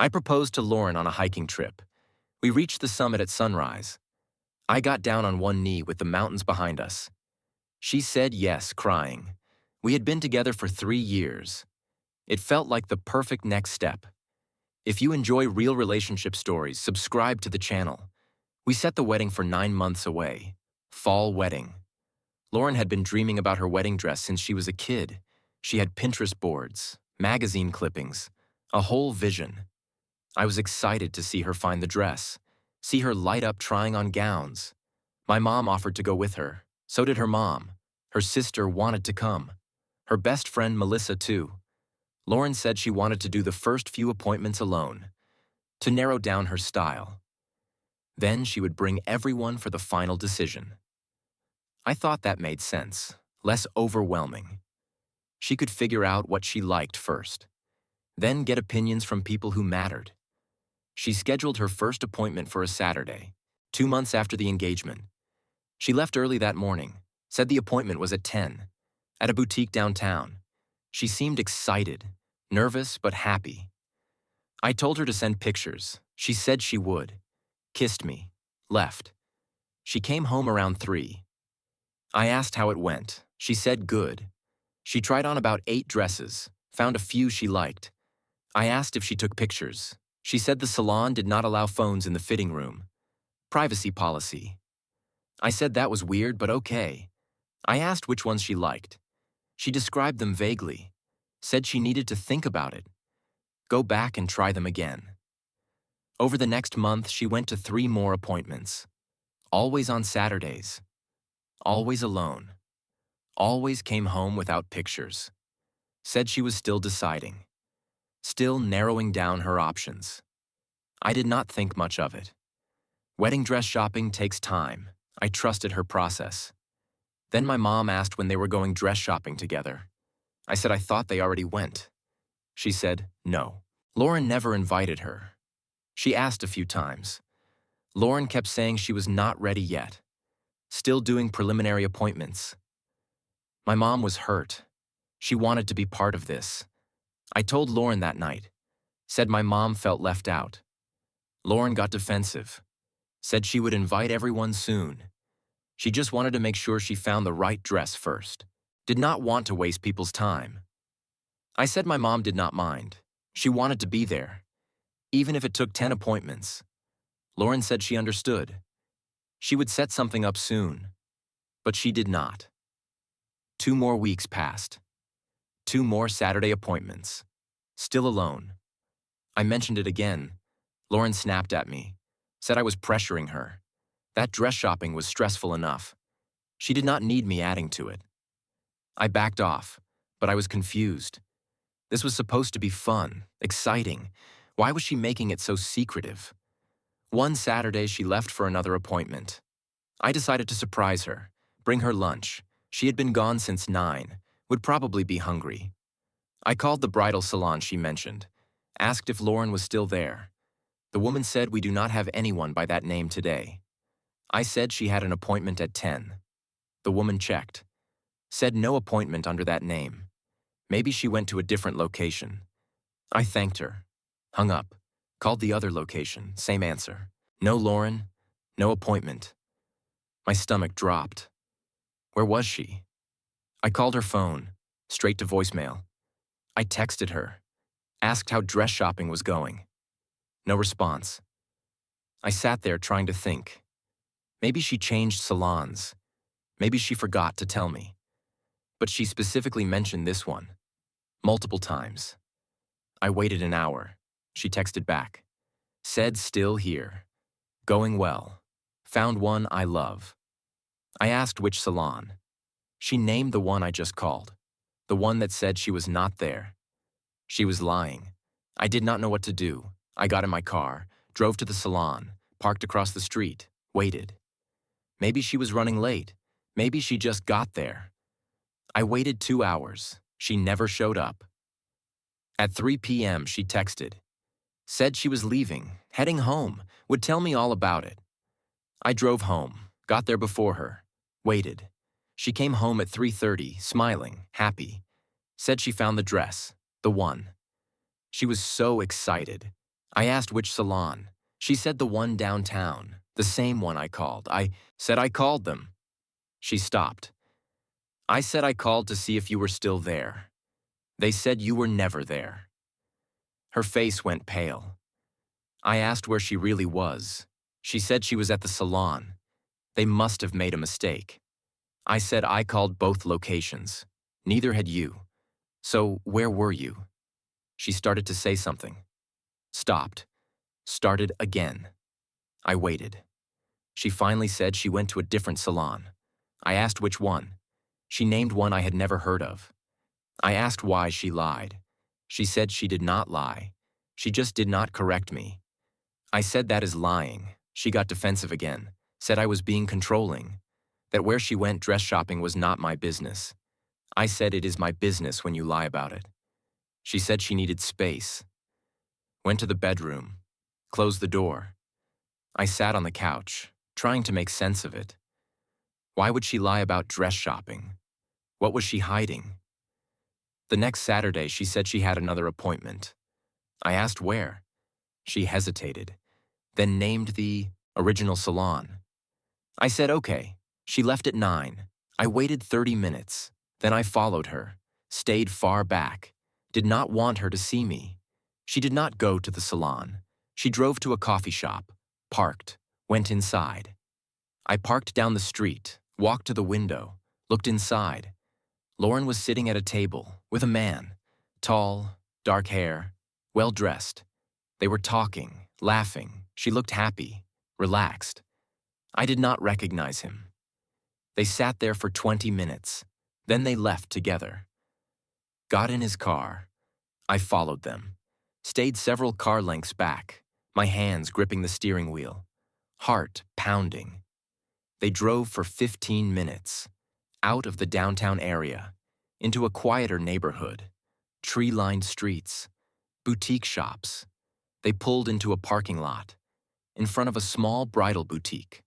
I proposed to Lauren on a hiking trip. We reached the summit at sunrise. I got down on one knee with the mountains behind us. She said yes, crying. We had been together for 3 years. It felt like the perfect next step. If you enjoy real relationship stories, subscribe to the channel. We set the wedding for 9 months away. Fall wedding. Lauren had been dreaming about her wedding dress since she was a kid. She had Pinterest boards, magazine clippings, a whole vision. I was excited to see her find the dress, see her light up trying on gowns. My mom offered to go with her. So did her mom. Her sister wanted to come. Her best friend Melissa too. Lauren said she wanted to do the first few appointments alone, to narrow down her style. Then she would bring everyone for the final decision. I thought that made sense, less overwhelming. She could figure out what she liked first, then get opinions from people who mattered. She scheduled her first appointment for a Saturday, 2 months after the engagement. She left early that morning, said the appointment was at 10, at a boutique downtown. She seemed excited, nervous but happy. I told her to send pictures. She said she would. Kissed me, left. She came home around 3. I asked how it went. She said good. She tried on about 8 dresses, found a few she liked. I asked if she took pictures. She said the salon did not allow phones in the fitting room. Privacy policy. I said that was weird, but okay. I asked which ones she liked. She described them vaguely, said she needed to think about it, go back and try them again. Over the next month, she went to 3 more appointments. Always on Saturdays. Always alone. Always came home without pictures. Said she was still deciding. Still narrowing down her options. I did not think much of it. Wedding dress shopping takes time. I trusted her process. Then my mom asked when they were going dress shopping together. I said I thought they already went. She said no. Lauren never invited her. She asked a few times. Lauren kept saying she was not ready yet. Still doing preliminary appointments. My mom was hurt. She wanted to be part of this. I told Lauren that night. Said my mom felt left out. Lauren got defensive. Said she would invite everyone soon. She just wanted to make sure she found the right dress first. Did not want to waste people's time. I said my mom did not mind. She wanted to be there, even if it took 10 appointments. Lauren said she understood. She would set something up soon, but she did not. 2 more weeks passed. 2 more Saturday appointments. Still alone. I mentioned it again. Lauren snapped at me, said I was pressuring her. That dress shopping was stressful enough. She did not need me adding to it. I backed off, but I was confused. This was supposed to be fun, exciting. Why was she making it so secretive? One Saturday, she left for another appointment. I decided to surprise her, bring her lunch. She had been gone since 9, would probably be hungry. I called the bridal salon she mentioned, asked if Lauren was still there. The woman said we do not have anyone by that name today. I said she had an appointment at 10. The woman checked. Said no appointment under that name. Maybe she went to a different location. I thanked her. Hung up. Called the other location. Same answer. No Lauren. No appointment. My stomach dropped. Where was she? I called her phone. Straight to voicemail. I texted her. Asked how dress shopping was going. No response. I sat there trying to think. Maybe she changed salons. Maybe she forgot to tell me. But she specifically mentioned this one. Multiple times. I waited an hour. She texted back. Said still here. Going well. Found one I love. I asked which salon. She named the one I just called. The one that said she was not there. She was lying. I did not know what to do. I got in my car, drove to the salon, parked across the street, waited. Maybe she was running late. Maybe she just got there. I waited 2 hours. She never showed up. At 3 p.m., she texted. Said she was leaving, heading home, would tell me all about it. I drove home, got there before her, waited. She came home at 3:30, smiling, happy. Said she found the dress, the one. She was so excited. I asked which salon. She said the one downtown, the same one I called. I said I called them. She stopped. I said I called to see if you were still there. They said you were never there. Her face went pale. I asked where she really was. She said she was at the salon. They must have made a mistake. I said I called both locations. Neither had you. So where were you? She started to say something. Stopped. Started again. I waited. She finally said she went to a different salon. I asked which one. She named one I had never heard of. I asked why she lied. She said she did not lie. She just did not correct me. I said that is lying. She got defensive again, said I was being controlling, that where she went dress shopping was not my business. I said it is my business when you lie about it. She said she needed space. Went to the bedroom, closed the door. I sat on the couch, trying to make sense of it. Why would she lie about dress shopping? What was she hiding? The next Saturday, she said she had another appointment. I asked where. She hesitated, then named the original salon. I said okay. She left at 9. I waited 30 minutes. Then I followed her, stayed far back, did not want her to see me. She did not go to the salon. She drove to a coffee shop, parked, went inside. I parked down the street, walked to the window, looked inside. Lauren was sitting at a table with a man, tall, dark hair, well-dressed. They were talking, laughing. She looked happy, relaxed. I did not recognize him. They sat there for 20 minutes. Then they left together. Got in his car. I followed them. Stayed several car lengths back, my hands gripping the steering wheel, heart pounding. They drove for 15 minutes, out of the downtown area, into a quieter neighborhood, tree-lined streets, boutique shops. They pulled into a parking lot, in front of a small bridal boutique,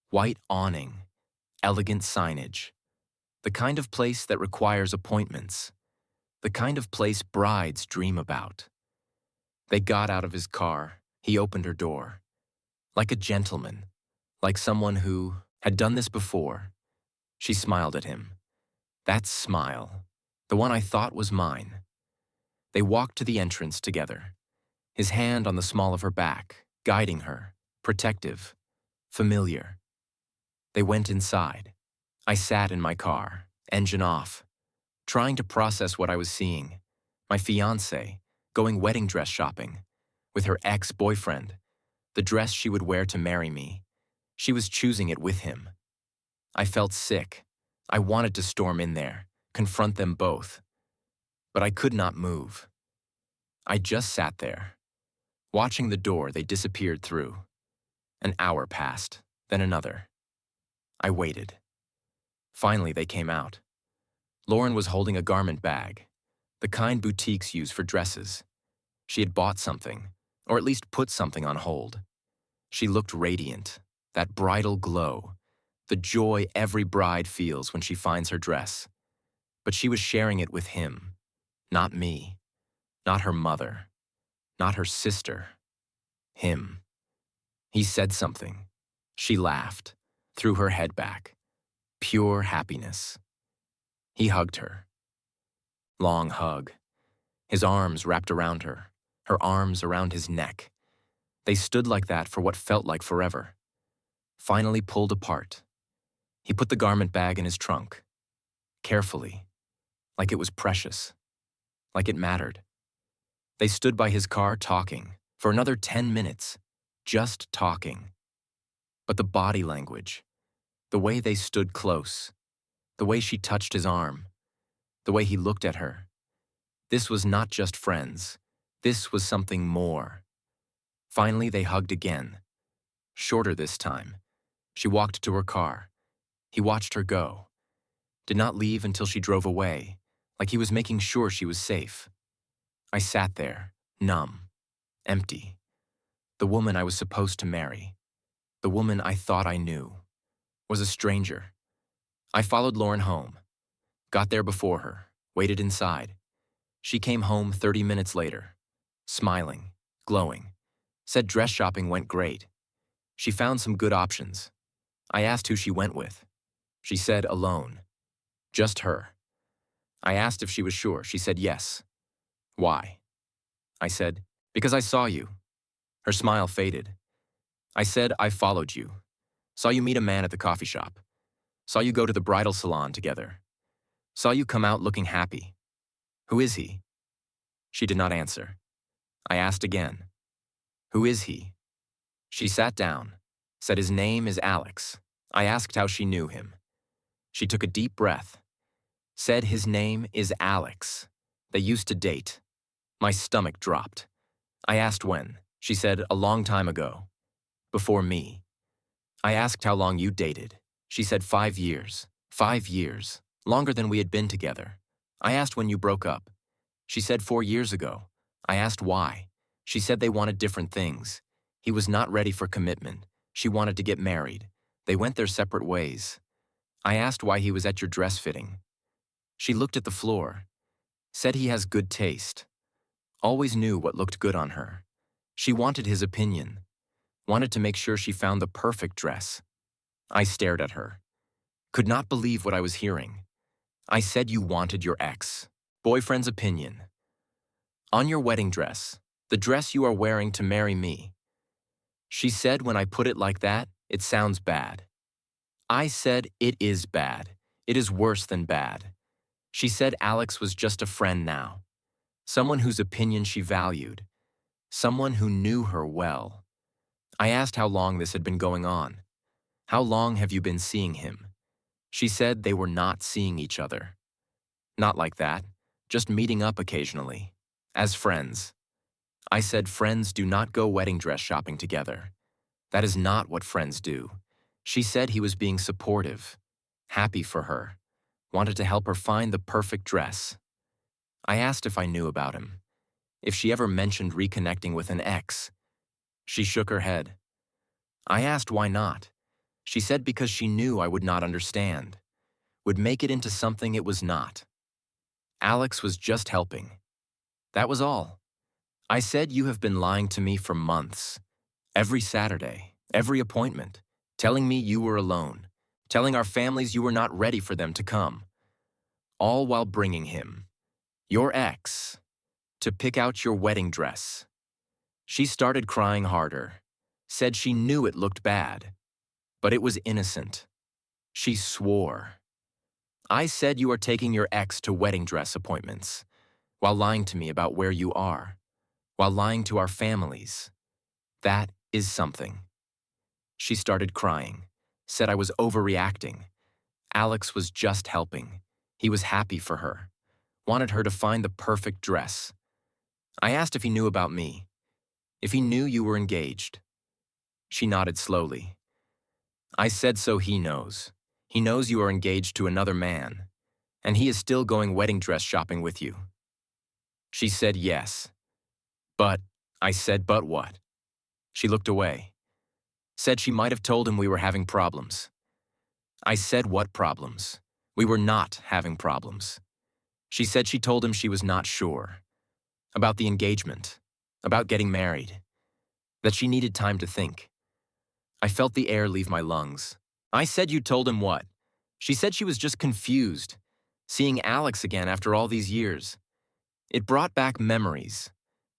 white awning, elegant signage, the kind of place that requires appointments, the kind of place brides dream about. They got out of his car. He opened her door. Like a gentleman, like someone who had done this before. She smiled at him. That smile, the one I thought was mine. They walked to the entrance together, his hand on the small of her back, guiding her, protective, familiar. They went inside. I sat in my car, engine off, trying to process what I was seeing. My fiancée, going wedding dress shopping, with her ex-boyfriend, the dress she would wear to marry me. She was choosing it with him. I felt sick. I wanted to storm in there, confront them both. But I could not move. I just sat there, watching the door they disappeared through. An hour passed, then another. I waited. Finally, they came out. Lauren was holding a garment bag, the kind boutiques use for dresses. She had bought something, or at least put something on hold. She looked radiant, that bridal glow, the joy every bride feels when she finds her dress. But she was sharing it with him, not me, not her mother, not her sister, him. He said something. She laughed, threw her head back. Pure happiness. He hugged her. Long hug. His arms wrapped around her, her arms around his neck. They stood like that for what felt like forever. Finally pulled apart. He put the garment bag in his trunk. Carefully, like it was precious, like it mattered. They stood by his car talking for another 10 minutes, just talking. But the body language, the way they stood close, the way she touched his arm, the way he looked at her. This was not just friends. This was something more. Finally, they hugged again. Shorter this time. She walked to her car. He watched her go. Did not leave until she drove away, like he was making sure she was safe. I sat there, numb, empty. The woman I was supposed to marry, the woman I thought I knew, was a stranger. I followed Lauren home, got there before her, waited inside. She came home 30 minutes later, smiling, glowing. Said dress shopping went great. She found some good options. I asked who she went with. She said alone. Just her. I asked if she was sure. She said yes. Why? I said, because I saw you. Her smile faded. I said, I followed you. Saw you meet a man at the coffee shop. Saw you go to the bridal salon together. Saw you come out looking happy. Who is he? She did not answer. I asked again. Who is he? She sat down, said his name is Alex. I asked how she knew him. She took a deep breath, said his name is Alex. They used to date. My stomach dropped. I asked when. She said a long time ago. Before me. I asked how long you dated. She said 5 years. 5 years. Longer than we had been together. I asked when you broke up. She said 4 years ago. I asked why. She said they wanted different things. He was not ready for commitment. She wanted to get married. They went their separate ways. I asked why he was at your dress fitting. She looked at the floor. Said he has good taste. Always knew what looked good on her. She wanted his opinion. Wanted to make sure she found the perfect dress. I stared at her. Could not believe what I was hearing. I said you wanted your ex-boyfriend's opinion. On your wedding dress, the dress you are wearing to marry me. She said when I put it like that, it sounds bad. I said it is bad. It is worse than bad. She said Alex was just a friend now. Someone whose opinion she valued. Someone who knew her well. I asked how long this had been going on. How long have you been seeing him? She said they were not seeing each other. Not like that, just meeting up occasionally. As friends. I said friends do not go wedding dress shopping together. That is not what friends do. She said he was being supportive, happy for her, wanted to help her find the perfect dress. I asked if I knew about him, if she ever mentioned reconnecting with an ex. She shook her head. I asked why not. She said because she knew I would not understand, would make it into something it was not. Alex was just helping. That was all. I said you have been lying to me for months. Every Saturday, every appointment, telling me you were alone, telling our families you were not ready for them to come. All while bringing him, your ex, to pick out your wedding dress. She started crying harder, said she knew it looked bad, but it was innocent. She swore. I said you are taking your ex to wedding dress appointments, while lying to me about where you are, while lying to our families. That is something. She started crying, said I was overreacting. Alex was just helping. He was happy for her, wanted her to find the perfect dress. I asked if he knew about me, if he knew you were engaged. She nodded slowly. I said so he knows. He knows you are engaged to another man, and he is still going wedding dress shopping with you. She said yes. But, I said, but what? She looked away. Said she might have told him we were having problems. I said what problems? We were not having problems. She said she told him she was not sure. About the engagement. About getting married. That she needed time to think. I felt the air leave my lungs. I said you told him what? She said she was just confused. Seeing Alex again after all these years. It brought back memories.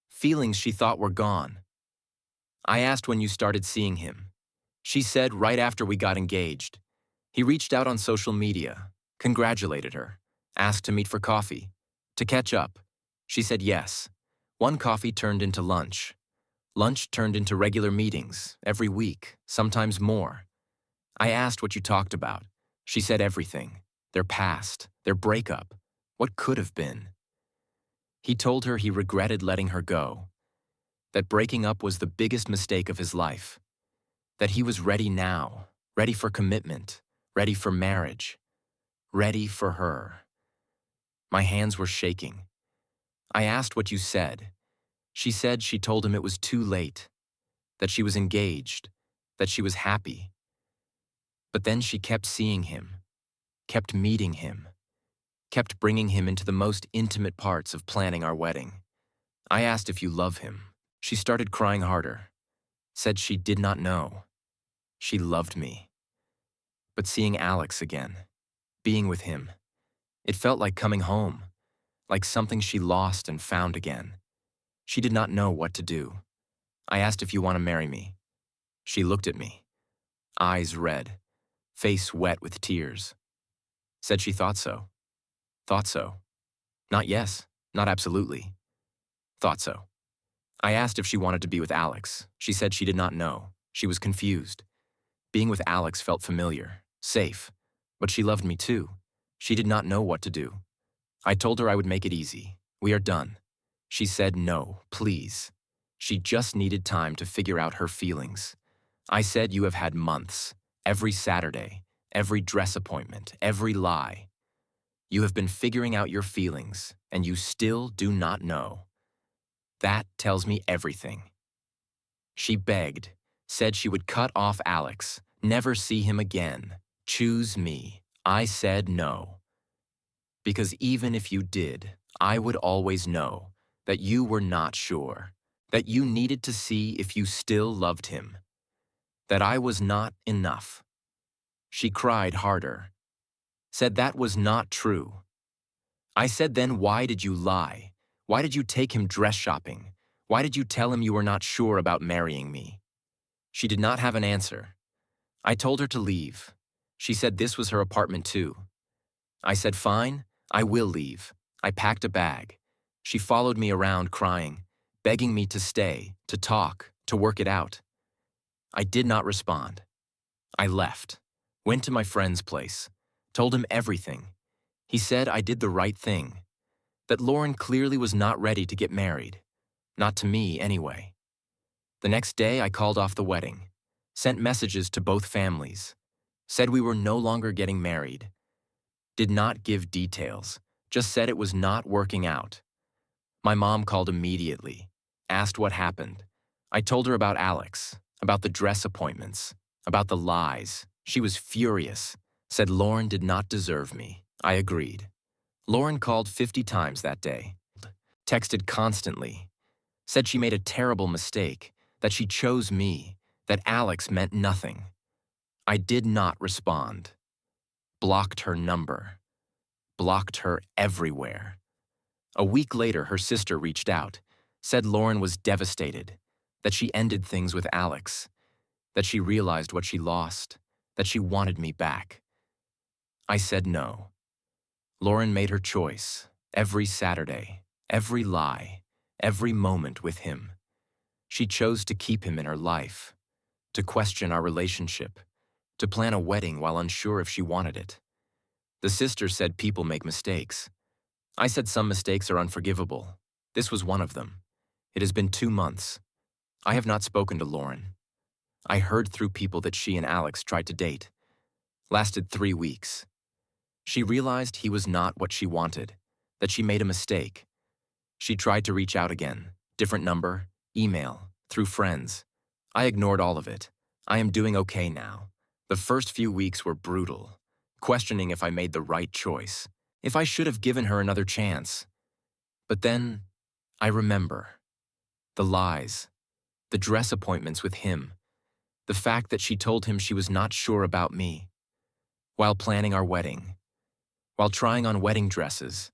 Feelings she thought were gone. I asked when you started seeing him. She said right after we got engaged. He reached out on social media, congratulated her, asked to meet for coffee, to catch up. She said yes. One coffee turned into lunch. Lunch turned into regular meetings, every week, sometimes more. I asked what you talked about. She said everything. Their past, their breakup, what could have been. He told her he regretted letting her go, that breaking up was the biggest mistake of his life, that he was ready now, ready for commitment, ready for marriage, ready for her. My hands were shaking. I asked what you said. She said she told him it was too late, that she was engaged, that she was happy. But then she kept seeing him, kept meeting him, kept bringing him into the most intimate parts of planning our wedding. I asked if you love him. She started crying harder. said she did not know. She loved me. But seeing Alex again, being with him, it felt like coming home, like something she lost and found again. She did not know what to do. I asked if you want to marry me. She looked at me, eyes red, face wet with tears. Said she thought so. Thought so. Not yes, not absolutely. Thought so. I asked if she wanted to be with Alex. She said she did not know. She was confused. Being with Alex felt familiar, safe, but she loved me too. She did not know what to do. I told her I would make it easy. We are done. She said no, please. She just needed time to figure out her feelings. I said you have had months, every Saturday, every dress appointment, every lie. You have been figuring out your feelings, and you still do not know. That tells me everything. She begged, said she would cut off Alex, never see him again, choose me. I said no. Because even if you did, I would always know that you were not sure, that you needed to see if you still loved him, that I was not enough. She cried harder, said that was not true. I said then, why did you lie? Why did you take him dress shopping? Why did you tell him you were not sure about marrying me? She did not have an answer. I told her to leave. She said this was her apartment too. I said, fine, I will leave. I packed a bag. She followed me around crying, begging me to stay, to talk, to work it out. I did not respond. I left, went to my friend's place, told him everything. He said I did the right thing, that Lauren clearly was not ready to get married. Not to me, anyway. The next day, I called off the wedding, sent messages to both families, said we were no longer getting married, did not give details, just said it was not working out. My mom called immediately, asked what happened. I told her about Alex, about the dress appointments, about the lies. She was furious, said Lauren did not deserve me. I agreed. Lauren called 50 times that day, texted constantly, said she made a terrible mistake, that she chose me, that Alex meant nothing. I did not respond. Blocked her number. Blocked her everywhere. A week later, her sister reached out, said Lauren was devastated, that she ended things with Alex, that she realized what she lost, that she wanted me back. I said no. Lauren made her choice, every Saturday, every lie, every moment with him. She chose to keep him in her life, to question our relationship, to plan a wedding while unsure if she wanted it. The sister said people make mistakes. I said some mistakes are unforgivable. This was one of them. It has been 2 months. I have not spoken to Lauren. I heard through people that she and Alex tried to date. Lasted 3 weeks. She realized he was not what she wanted, that she made a mistake. She tried to reach out again, different number, email, through friends. I ignored all of it. I am doing okay now. The first few weeks were brutal, questioning if I made the right choice, if I should have given her another chance. But then, I remember. The lies, the dress appointments with him, the fact that she told him she was not sure about me, while planning our wedding, while trying on wedding dresses.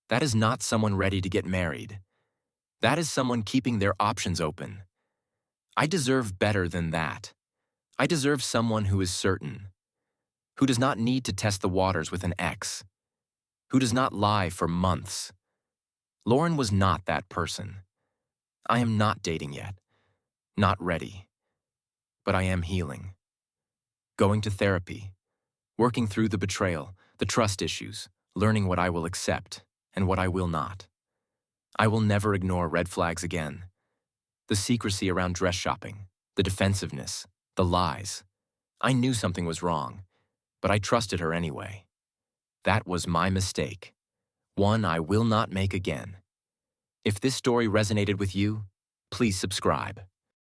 That is not someone ready to get married. That is someone keeping their options open. I deserve better than that. I deserve someone who is certain, who does not need to test the waters with an ex, who does not lie for months. Lauren was not that person. I am not dating yet, not ready, but I am healing. Going to therapy, working through the betrayal, the trust issues, learning what I will accept and what I will not. I will never ignore red flags again. The secrecy around dress shopping, the defensiveness, the lies. I knew something was wrong, but I trusted her anyway. That was my mistake, one I will not make again. If this story resonated with you, please subscribe.